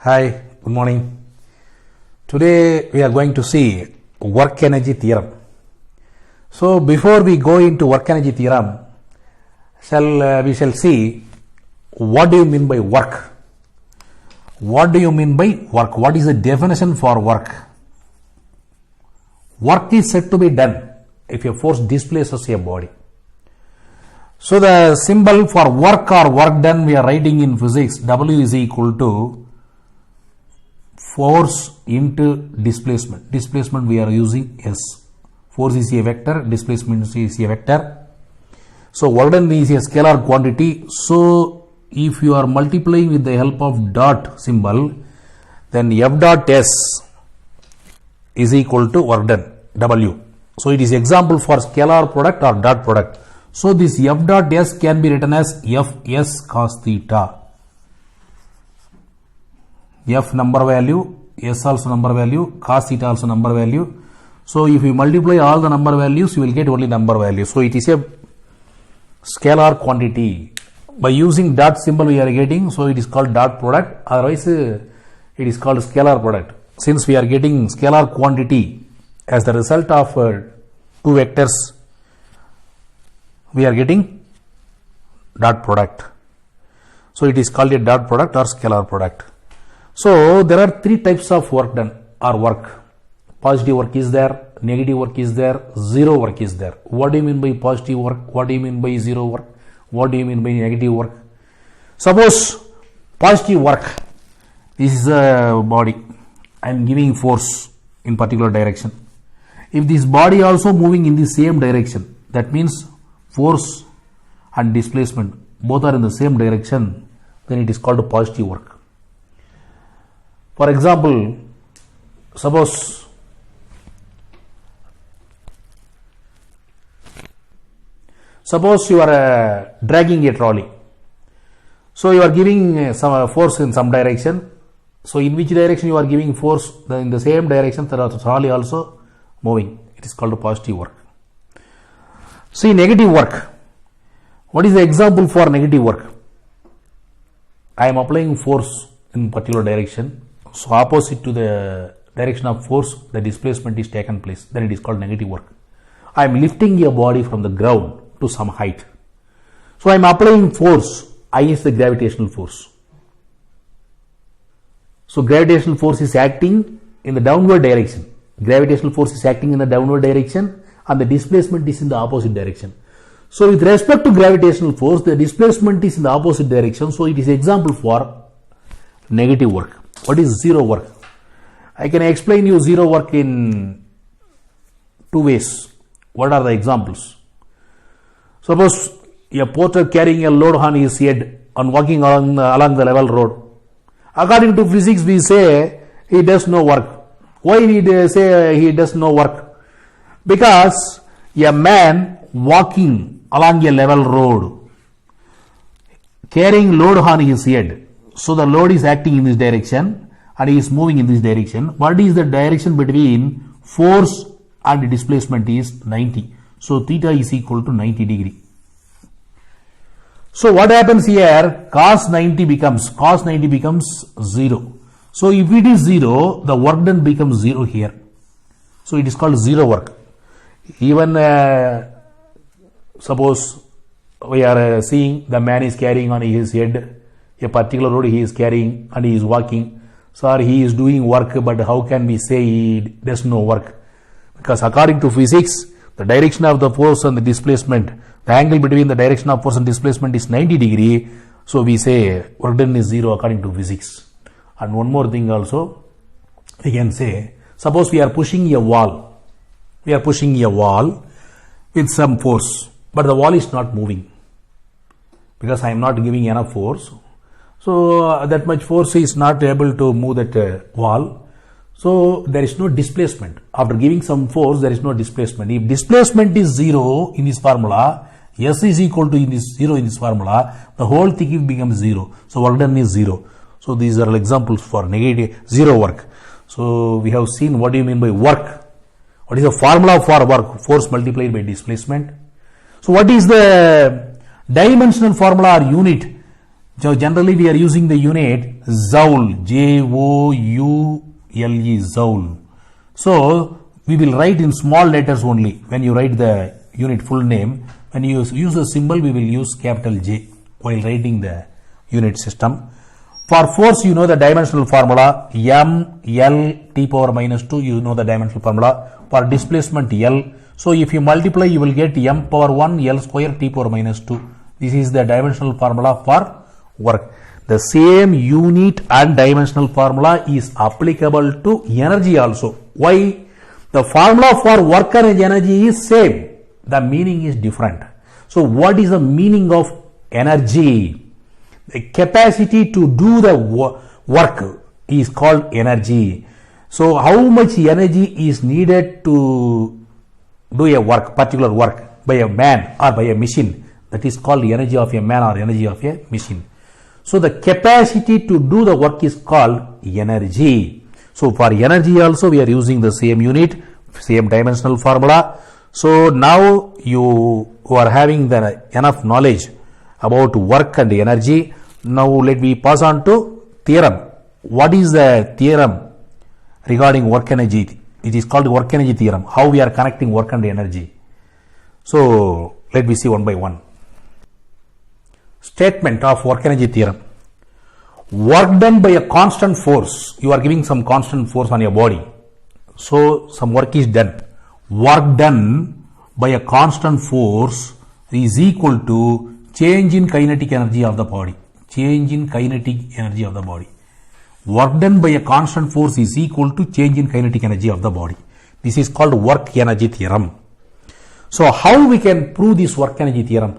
Hi, good morning. Today we are going to see work energy theorem. So before we go into work energy theorem, we shall see what do you mean by work? What do you mean by work? What is the definition for work? Work is said to be done if a force displaces a body. So the symbol for work or work done we are writing in physics, W is equal to force into displacement. Displacement we are using S. Force is a vector, displacement is a vector. So work done is a scalar quantity. So if you are multiplying with the help of dot symbol, then F dot S is equal to work done, W. So it is example for scalar product or dot product. So this F dot S can be written as Fs cos theta. F number value, S also number value, cos theta also number value. So if you multiply all the number values, you will get only number value. So it is a scalar quantity. By using dot symbol we are getting, so it is called dot product. Otherwise it is called scalar product. Since we are getting scalar quantity as the result of two vectors, we are getting dot product. So it is called a dot product or scalar product. So there are three types of work done or work. Positive work is there, negative work is there, zero work is there. What do you mean by positive work? What do you mean by zero work? What do you mean by negative work? Suppose positive work, this is a body. I am giving force in particular direction. If this body also moving in the same direction, that means force and displacement both are in the same direction, then it is called positive work. For example, suppose you are dragging a trolley. So you are giving some force in some direction. So in which direction you are giving force? In the same direction the trolley also moving. It is called positive work. See negative work. What is the example for negative work? I am applying force in particular direction. So opposite to the direction of force, the displacement is taken place. Then it is called negative work. I am lifting a body from the ground to some height. So I am applying force against the gravitational force. So gravitational force is acting in the downward direction. Gravitational force is acting in the downward direction and the displacement is in the opposite direction. So with respect to gravitational force, the displacement is in the opposite direction. So it is example for negative work. What is zero work? I can explain you zero work in two ways. What are the examples? Suppose a porter carrying a load on his head and walking along the level road. According to physics, we say he does no work. Why we say he does no work? Because a man walking along a level road, carrying load on his head. So the load is acting in this direction and he is moving in this direction. What is the direction between force and displacement is 90. So theta is equal to 90 degree. So what happens here? Cos 90 becomes 0. So if it is 0, the work done becomes 0 here. So it is called zero work. Even suppose we are seeing the man is carrying on his head a particular load he is carrying and he is walking. So he is doing work, but how can we say he does no work? Because according to physics, the direction of the force and the displacement, the angle between the direction of force and displacement is 90 degree. So we say work done is 0 according to physics. And one more thing also, we can say, suppose we are pushing a wall. We are pushing a wall with some force, but the wall is not moving because I am not giving enough force. So that much force is not able to move that wall. So there is no displacement. After giving some force, there is no displacement. If displacement is 0 in this formula, S is equal to 0 in this formula, the whole thing becomes 0. So work done is 0. So these are examples for negative zero work. So we have seen what do you mean by work. What is the formula for work? Force multiplied by displacement. So what is the dimensional formula or unit So generally we are using the unit Joule, Joule, Joule. So we will write in small letters only. When you write the unit full name, when you use a symbol, we will use capital J while writing the unit system. For force, you know the dimensional formula, m L T power minus 2, you know the dimensional formula. For displacement L, so if you multiply, you will get m power 1 L square T power minus 2. This is the dimensional formula for work. The same unit and dimensional formula is applicable to energy also. Why? The formula for work and energy is same. The meaning is different. So what is the meaning of energy? The capacity to do the work is called energy. So how much energy is needed to do a work, particular work by a man or by a machine? That is called the energy of a man or energy of a machine. So the capacity to do the work is called energy. So for energy also we are using the same unit, same dimensional formula. So now you are having the enough knowledge about work and energy. Now let me pass on to theorem. What is the theorem regarding work energy? It is called work energy theorem. How we are connecting work and energy. So let me see one by one. Statement of work energy theorem. Work done by a constant force. You are giving some constant force on your body. So some work is done. Work done by a constant force is equal to change in kinetic energy of the body. Change in kinetic energy of the body. Work done by a constant force is equal to change in kinetic energy of the body. This is called work energy theorem. So how we can prove this work energy theorem?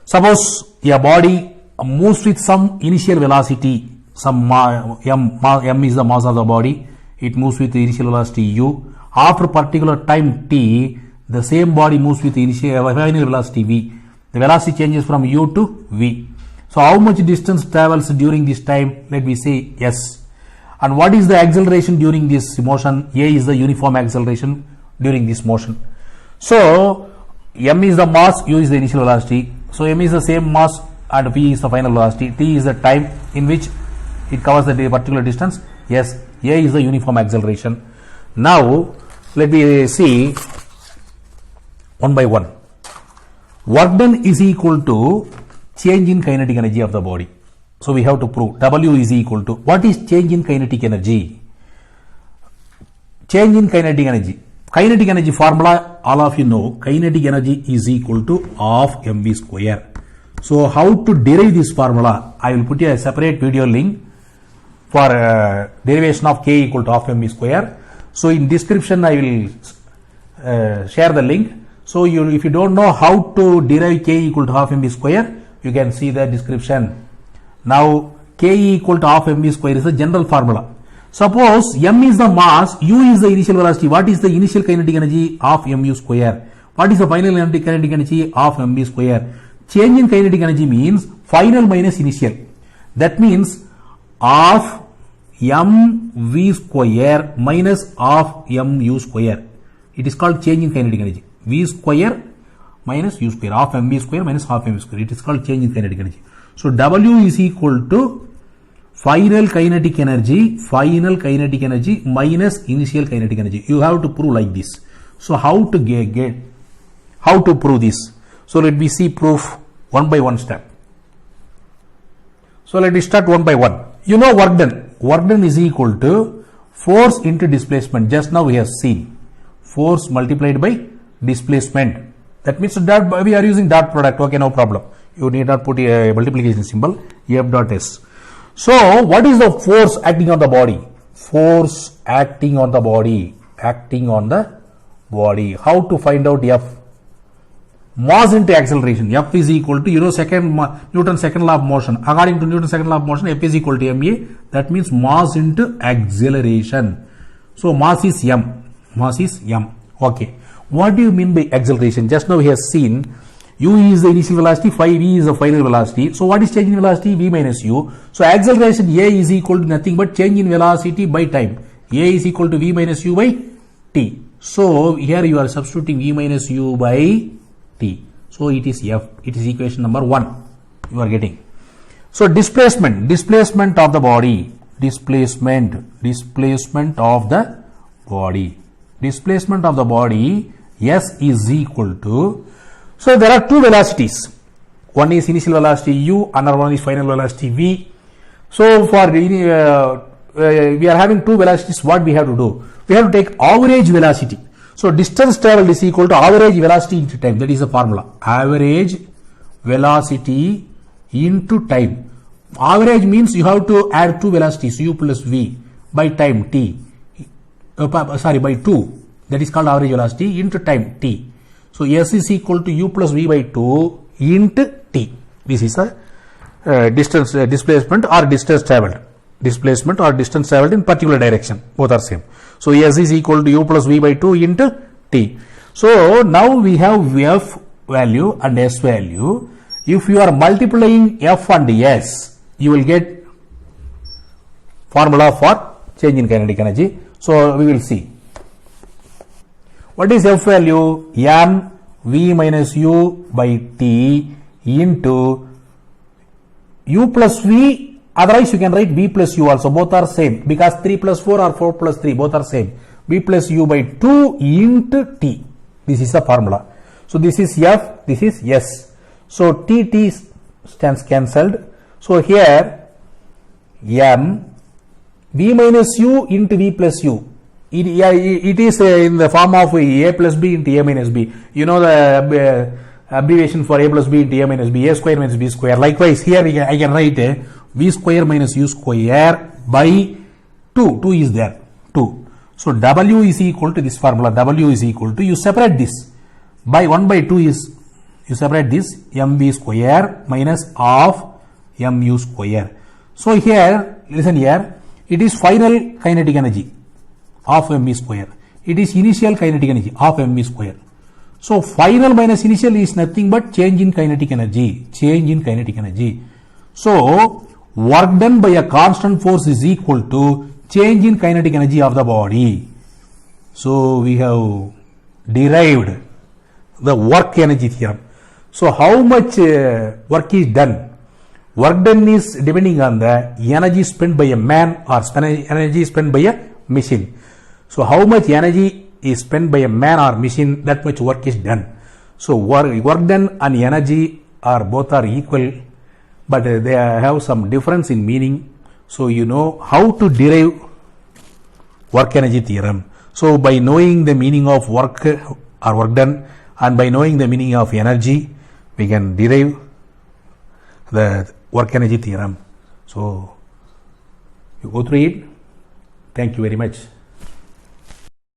Suppose a body moves with some initial velocity, some m is the mass of the body, it moves with the initial velocity u. After particular time t, the same body moves with the initial final velocity v. The velocity changes from u to v. So how much distance travels during this time? Let me say s. And what is the acceleration during this motion? A is the uniform acceleration during this motion. So m is the mass, u is the initial velocity. So m is the same mass and v is the final velocity. T is the time in which it covers the particular distance. Yes, a is the uniform acceleration. Now let me see one by one. Work done is equal to change in kinetic energy of the body. So we have to prove W is equal to, what is change in kinetic energy? Change in kinetic energy. Kinetic energy formula, all of you know, kinetic energy is equal to half mv square. So how to derive this formula? I will put a separate video link for derivation of k equal to half mv square. So in description I will share the link. So if you don't know how to derive k equal to half mv square, you can see the description. Now k equal to half mv square is the general formula. Suppose m is the mass, u is the initial velocity. What is the initial kinetic energy? Half mu square. What is the final kinetic energy? Half mv square. Change in kinetic energy means final minus initial. That means half mv square minus half mu square. It is called change in kinetic energy. V square minus u square. Half mv square minus half mv square. It is called change in kinetic energy. So W is equal to final kinetic energy minus initial kinetic energy. You have to prove like this. So how to how to prove this? So let me see proof one by one step. So let me start one by one. You know work done. Work done is equal to force into displacement. Just now we have seen force multiplied by displacement. That means that we are using dot product. Okay, no problem. You need not put a multiplication symbol. F dot s. So what is the force acting on the body? Force acting on the body. Acting on the body. How to find out F? Mass into acceleration. F is equal to, Newton's second law of motion. According to Newton's second law of motion, F is equal to ma. That means mass into acceleration. So mass is m. Mass is m. Okay. What do you mean by acceleration? Just now we have seen u is the initial velocity, phi v is the final velocity. So what is change in velocity? V minus u. So acceleration a is equal to nothing but change in velocity by time. A is equal to v minus u by t. So here you are substituting v minus u by t. So it is F. It is equation number 1. You are getting. So displacement of the body, displacement of the body, S is equal to, so there are two velocities. One is initial velocity U, another one is final velocity V. So for we are having two velocities, what we have to do? We have to take average velocity. So distance traveled is equal to average velocity into time. That is the formula. Average velocity into time. Average means you have to add two velocities, U plus V, by time T. By 2. That is called average velocity into time T. So S is equal to U plus V by 2 into T. This is the distance displacement or distance traveled. Displacement or distance traveled in particular direction. Both are same. So S is equal to U plus V by 2 into T. So now we have F value and S value. If you are multiplying F and S, you will get formula for change in kinetic energy. So we will see. What is F value? M V minus U by T into U plus V. Otherwise you can write V plus U also. Both are same because 3 plus 4 or 4 plus 3. Both are same. V plus U by 2 into T. This is the formula. So this is F. This is S. So T stands cancelled. So here M V minus U into V plus U. It is in the form of A plus B into A minus B. You know the abbreviation for A plus B into A minus B, A square minus B square. Likewise here I can write V square minus U square by 2. 2 is there. 2. So W is equal to this formula. W is equal to, you separate this by 1 by 2 is, you separate this mv square minus of mu square. So here, listen here, it is final kinetic energy of mv square. It is initial kinetic energy of mv square. So final minus initial is nothing but change in kinetic energy. Change in kinetic energy. So work done by a constant force is equal to change in kinetic energy of the body. So we have derived the work energy theorem. So how much work is done? Work done is depending on the energy spent by a man or energy spent by a machine. So how much energy is spent by a man or machine, that much work is done. So work done and energy are both are equal, but they have some difference in meaning. So you know how to derive work energy theorem. So by knowing the meaning of work or work done and by knowing the meaning of energy, we can derive the work energy theorem. So you go through it. Thank you very much.